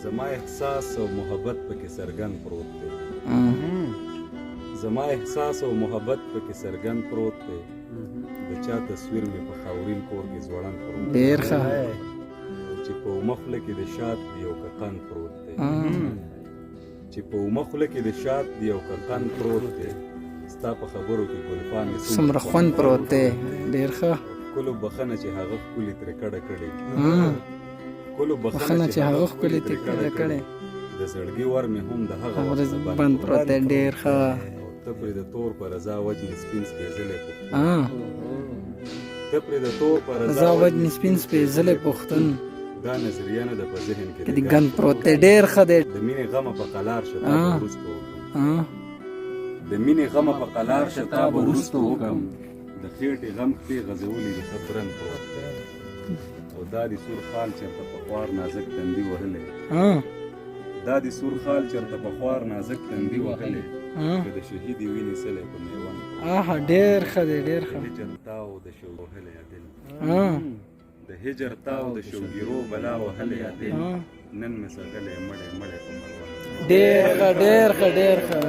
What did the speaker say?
زما احساس او محبت پکې څرګند پروت دی زما احساس او محبت پکې څرګند پروت دی د چا تصویر مې په خاورین کور کې ځوړند پروت دی ډېر ښه چې په مخله کې د شات دی او کقن پروت دی چې په مخله کې د شات دی او کقن پروت دی ستا په خبرو کې ګلپان مې څومره خوند پروت دی ډېر ښه کلو بخنه چې هغه ښکلې ترې کډه کړې کلو بخښنه چې هغه ښکلې ترې کډه کړې د زړګي ور مې هم د هغه ورځ بند پروت دی ډېر ښه ته پرې د تور په رضا وجنې سپین سپېڅلی ته پرې د تور په رضا وجنې سپین سپېڅلی پښتون دا نظریه نه ده په ذهن کې د ګند پروت دی ډېر ښه دی د مینې غمه په قلار شه تا به وروسته وکړم د مینې غمه په قلار شه تا به وروسته وکړم د خېټې غم خپې غځولي د ښه برن پروت دی او دا د سور خال چېرته په خوار نازک تندي وهلی دا د سور خال چېرته په خوار نازک تندي وهلی که د شهیدې وینې سلی په میوند ډېر ښه دی ډېر ښه هجر تاو د شو وهلی دل د هجر تاو د شوګیرو بلا وهلی دل نن مې سغلی مړی مړی په مړوند ډېر ښه ډېر ښه ډېر ښه